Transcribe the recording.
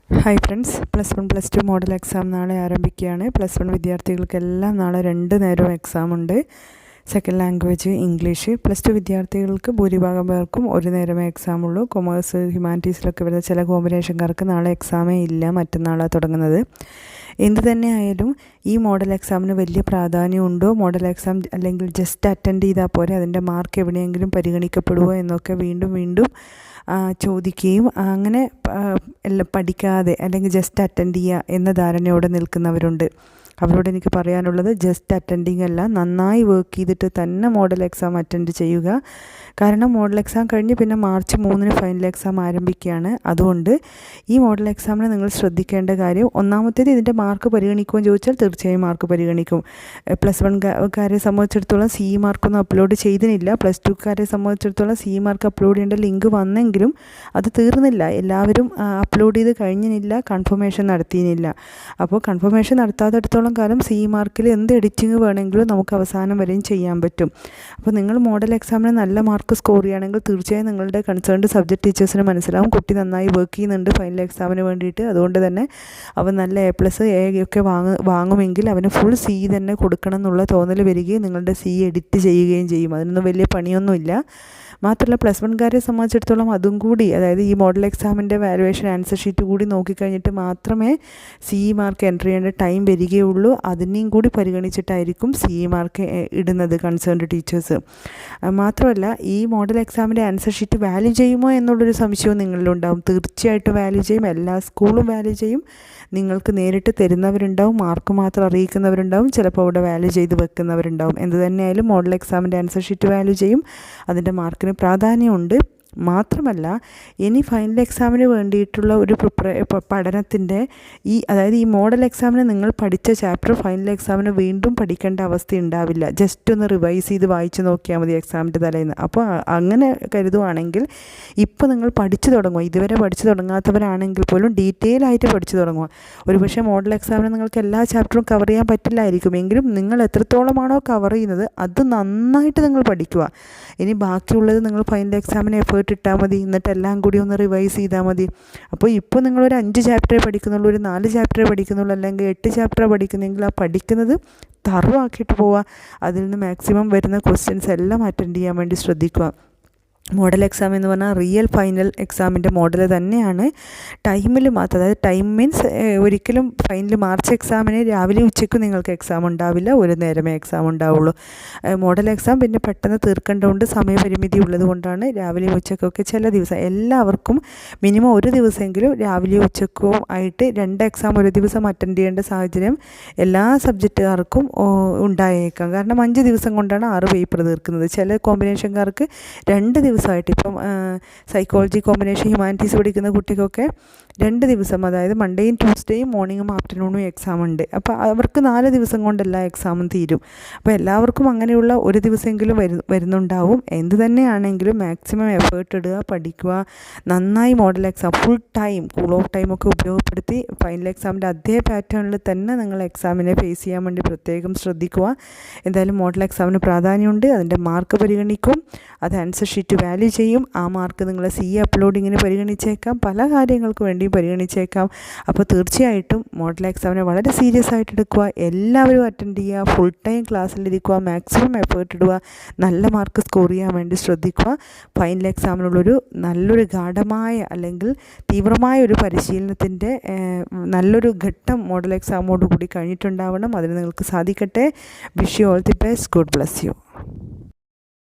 Hi friends, +1 +2 model exam നാളെ ആരംഭിക്കുകയാണ്. +1 വിദ്യാർത്ഥികൾക്കെല്ലാം നാളെ 2 നേരവും എക്സാമുണ്ട്. Second language English. +2 വിദ്യാർത്ഥികൾക്ക് ഭൂരിഭാഗം പേർക്കും ഒരു നേരമേ എക്സാമുള്ളൂ. കൊമേഴ്സ്, ഹ്യൂമാനിറ്റീസിലൊക്കെ വരുന്ന ചില കോമ്പിനേഷൻകാർക്ക് നാളെ എക്സാമേ ഇല്ല, മറ്റന്നാളാണ് തുടങ്ങുന്നത്. എന്തു തന്നെ ആയാലും ഈ മോഡൽ എക്സാമിന് വലിയ പ്രാധാന്യമുണ്ടോ, മോഡൽ എക്സാം അല്ലെങ്കിൽ ജസ്റ്റ് അറ്റൻഡ് ചെയ്താൽ പോരെ, അതിൻ്റെ മാർക്ക് എവിടെയെങ്കിലും പരിഗണിക്കപ്പെടുമോ എന്നൊക്കെ വീണ്ടും ചോദിക്കുകയും അങ്ങനെ എല്ലാം പഠിക്കാതെ അല്ലെങ്കിൽ ജസ്റ്റ് അറ്റൻഡ് ചെയ്യുക എന്ന ധാരണയോടെ നിൽക്കുന്നവരുണ്ട്. അവരോട് എനിക്ക് പറയാനുള്ളത്, ജസ്റ്റ് അറ്റൻഡിങ് അല്ല, നന്നായി വർക്ക് ചെയ്തിട്ട് തന്നെ മോഡൽ എക്സാം അറ്റൻഡ് ചെയ്യുക. കാരണം മോഡൽ എക്സാം കഴിഞ്ഞ് പിന്നെ മാർച്ച് 3 ഫൈനൽ എക്സാം ആരംഭിക്കുകയാണ്. അതുകൊണ്ട് ഈ മോഡൽ എക്സാമിന് നിങ്ങൾ ശ്രദ്ധിക്കേണ്ട കാര്യം, ഒന്നാമത്തേത് ഇതിൻ്റെ മാർക്ക് പരിഗണിക്കുമെന്ന് ചോദിച്ചാൽ തീർച്ചയായും മാർക്ക് പരിഗണിക്കും. +1കാരെ സംബന്ധിച്ചിടത്തോളം CE മാർക്കൊന്നും അപ്ലോഡ് ചെയ്തിട്ടില്ല. +2കാരെ സംബന്ധിച്ചിടത്തോളം CE മാർക്ക് അപ്ലോഡ് ചെയ്യേണ്ട ലിങ്ക് വന്നെങ്കിലും അത് തീർന്നില്ല. എല്ലാവരും അപ്ലോഡ് ചെയ്ത് കഴിഞ്ഞില്ല, കൺഫർമേഷൻ നടത്തിയില്ല. അപ്പോൾ കൺഫർമേഷൻ നടത്താത്തിടത്തോളം കാലം CE മാർക്കിൽ എന്ത് എഡിറ്റിംഗ് വേണമെങ്കിലും നമുക്ക് അവസാനം വരെയും ചെയ്യാൻ പറ്റും. അപ്പോൾ നിങ്ങൾ മോഡൽ എക്സാമിന് നല്ല മാർക്ക് സ്കോർ ചെയ്യുകയാണെങ്കിൽ തീർച്ചയായും നിങ്ങളുടെ കൺസേൺഡ് സബ്ജക്ട് ടീച്ചേഴ്സിന് മനസ്സിലാവും കുട്ടി നന്നായി വർക്ക് ചെയ്യുന്നുണ്ട് ഫൈനൽ എക്സാമിന് വേണ്ടിയിട്ട്. അതുകൊണ്ട് തന്നെ അവൻ നല്ല A+, A ഒക്കെ വാങ്ങുമെങ്കിൽ അവന് ഫുൾ CE തന്നെ കൊടുക്കണം എന്നുള്ള തോന്നൽ വരികയും നിങ്ങളുടെ CE എഡിറ്റ് ചെയ്യുകയും ചെയ്യും. അതിനൊന്നും വലിയ പണിയൊന്നുമില്ല. മാത്രമല്ല +1കാരെ സംബന്ധിച്ചിടത്തോളം അതും കൂടി, അതായത് ഈ മോഡൽ എക്സാമിൻ്റെ വാലുവേഷൻ ആൻസർ ഷീറ്റ് കൂടി നോക്കിക്കഴിഞ്ഞിട്ട് മാത്രമേ CE മാർക്ക് എൻ്റർ ചെയ്യേണ്ട ടൈം വരികയുള്ളൂ. അതിനെയും കൂടി പരിഗണിച്ചിട്ടായിരിക്കും CE മാർക്ക് ഇടുന്നത് കൺസേൺഡ് ടീച്ചേഴ്സ്. മാത്രമല്ല ഈ മോഡൽ എക്സാമിൻ്റെ ആൻസർ ഷീറ്റ് വാല്യൂ ചെയ്യുമോ എന്നുള്ളൊരു സംശയവും നിങ്ങളിലുണ്ടാവും. തീർച്ചയായിട്ടും വാല്യൂ ചെയ്യും, എല്ലാ സ്കൂളും വാല്യൂ ചെയ്യും. നിങ്ങൾക്ക് നേരിട്ട് തരുന്നവരുണ്ടാവും, മാർക്ക് മാത്രം അറിയിക്കുന്നവരുണ്ടാവും, ചിലപ്പോൾ അവിടെ വാല്യൂ ചെയ്ത് വെക്കുന്നവരുണ്ടാവും. എന്ത് തന്നെയായാലും മോഡൽ എക്സാമിൻ്റെ ആൻസർ ഷീറ്റ് വാല്യൂ ചെയ്യും, അതിൻ്റെ മാർക്കിന് പ്രാധാന്യമുണ്ട്. മാത്രമല്ല ഇനി ഫൈനൽ എക്സാമിന് വേണ്ടിയിട്ടുള്ള ഒരു പഠനത്തിൻ്റെ അതായത് ഈ മോഡൽ എക്സാമിന് നിങ്ങൾ പഠിച്ച ചാപ്റ്റർ ഫൈനൽ എക്സാമിന് വീണ്ടും പഠിക്കേണ്ട അവസ്ഥ ഉണ്ടാവില്ല. ജസ്റ്റ് ഒന്ന് റിവൈസ് ചെയ്ത് വായിച്ച് നോക്കിയാൽ മതി എക്സാമിൻ്റെ തലേന്ന്. അപ്പോൾ അങ്ങനെ കരുതുവാണെങ്കിൽ ഇപ്പോൾ നിങ്ങൾ പഠിച്ചു തുടങ്ങുക. ഇതുവരെ പഠിച്ചു തുടങ്ങാത്തവരാണെങ്കിൽ പോലും ഡീറ്റെയിൽ ആയിട്ട് പഠിച്ചു തുടങ്ങുക. ഒരുപക്ഷെ മോഡൽ എക്സാമിന് നിങ്ങൾക്ക് എല്ലാ ചാപ്റ്ററും കവർ ചെയ്യാൻ പറ്റില്ലായിരിക്കും, എങ്കിലും നിങ്ങൾ എത്രത്തോളമാണോ കവർ ചെയ്യുന്നത് അത് നന്നായിട്ട് നിങ്ങൾ പഠിക്കുക. ഇനി ബാക്കിയുള്ളത് നിങ്ങൾ ഫൈനൽ എക്സാമിന് എഫേർട്ട് ഇട്ടാൽ മതി, എന്നിട്ട് എല്ലാം കൂടി ഒന്ന് റിവൈസ് ചെയ്താൽ മതി. അപ്പോൾ ഇപ്പോൾ നിങ്ങളൊരു 5 ചാപ്റ്ററേ പഠിക്കുന്നുള്ളൂ, ഒരു 4 ചാപ്റ്ററേ പഠിക്കുന്നുള്ളൂ, അല്ലെങ്കിൽ 8 ചാപ്റ്ററേ പഠിക്കുന്നെങ്കിൽ ആ പഠിക്കുന്നത് തറവാക്കിയിട്ട് പോവുക. അതിൽ നിന്ന് മാക്സിമം വരുന്ന ക്വസ്റ്റ്യൻസ് എല്ലാം അറ്റൻഡ് ചെയ്യാൻ വേണ്ടി ശ്രദ്ധിക്കുക. മോഡൽ എക്സാം എന്ന് പറഞ്ഞാൽ റിയൽ ഫൈനൽ എക്സാമിൻ്റെ മോഡൽ തന്നെയാണ്. ടൈമിൽ മാത്രം, അതായത് ടൈം മീൻസ് ഒരിക്കലും ഫൈനൽ മാർച്ച് എക്സാമിന് രാവിലെ ഉച്ചയ്ക്ക് നിങ്ങൾക്ക് എക്സാം ഉണ്ടാവില്ല, ഒരു നേരമേ എക്സാം ഉണ്ടാവുള്ളൂ. മോഡൽ എക്സാം പിന്നെ പെട്ടെന്ന് തീർക്കേണ്ടതുകൊണ്ട് സമയപരിമിതി ഉള്ളത് കൊണ്ടാണ് രാവിലെ ഉച്ചക്കൊക്കെ ചില ദിവസം എല്ലാവർക്കും മിനിമം ഒരു ദിവസമെങ്കിലും രാവിലെ ഉച്ചക്കും ആയിട്ട് 2 എക്സാം ഒരു ദിവസം അറ്റൻഡ് ചെയ്യേണ്ട സാഹചര്യം എല്ലാ സബ്ജക്റ്റുകാർക്കും ഉണ്ടായേക്കാം. കാരണം 5 ദിവസം കൊണ്ടാണ് 6 പേപ്പർ തീർക്കുന്നത്. ചില കോമ്പിനേഷൻകാർക്ക് 2 ദിവസമായിട്ട്, ഇപ്പം സൈക്കോളജി കോമ്പിനേഷൻ ഹ്യൂമാനിറ്റീസ് പഠിക്കുന്ന കുട്ടിക്കൊക്കെ 2 ദിവസം, അതായത് മൺഡേയും ട്യൂസ്ഡേയും മോർണിംഗും ആഫ്റ്റർനൂണും എക്സാം ഉണ്ട്. അപ്പോൾ അവർക്ക് 4 ദിവസം കൊണ്ട് എല്ലാ എക്സാമും തീരും. അപ്പോൾ എല്ലാവർക്കും അങ്ങനെയുള്ള ഒരു ദിവസമെങ്കിലും വരുന്നുണ്ടാവും. എന്ത് തന്നെയാണെങ്കിലും മാക്സിമം എഫേർട്ട് ഇടുക, പഠിക്കുക, നന്നായി model exam full time cool off ടൈമൊക്കെ ഉപയോഗപ്പെടുത്തി ഫൈനൽ എക്സാമിൻ്റെ അതേ പാറ്റേണിൽ തന്നെ നിങ്ങൾ എക്സാമിനെ ഫേസ് ചെയ്യാൻ വേണ്ടി പ്രത്യേകം ശ്രദ്ധിക്കുക. എന്തായാലും മോഡൽ എക്സാമിന് പ്രാധാന്യമുണ്ട്, അതിൻ്റെ മാർക്ക് പരിഗണിക്കും, അത് ആൻസർ ഷീറ്റ് വാല്യൂ ചെയ്യും. ആ മാർക്ക് നിങ്ങളെ CE അപ്ലോഡിങ്ങിന് പരിഗണിച്ചേക്കാം, പല കാര്യങ്ങൾക്ക് വേണ്ടി പരിഗണിച്ചേക്കാം. അപ്പോൾ തീർച്ചയായിട്ടും മോഡൽ എക്സാമിനെ വളരെ സീരിയസ് ആയിട്ട് എടുക്കുക. എല്ലാവരും അറ്റൻഡ് ചെയ്യുക, ഫുൾ ടൈം ക്ലാസ്സിലിരിക്കുക, മാക്സിമം എഫേർട്ട് ഇടുക, നല്ല മാർക്ക് സ്കോർ ചെയ്യാൻ വേണ്ടി ശ്രദ്ധിക്കുക. ഫൈനൽ എക്സാമിനുള്ളൊരു നല്ലൊരു ഗാഢമായ അല്ലെങ്കിൽ തീവ്രമായ ഒരു പരിശീലനത്തിൻ്റെ നല്ലൊരു ഘട്ടം മോഡൽ എക്സാമോട് കൂടി കഴിഞ്ഞിട്ടുണ്ടാവണം. അതിന് നിങ്ങൾക്ക് സാധിക്കട്ടെ. Wish you all the best. God bless you.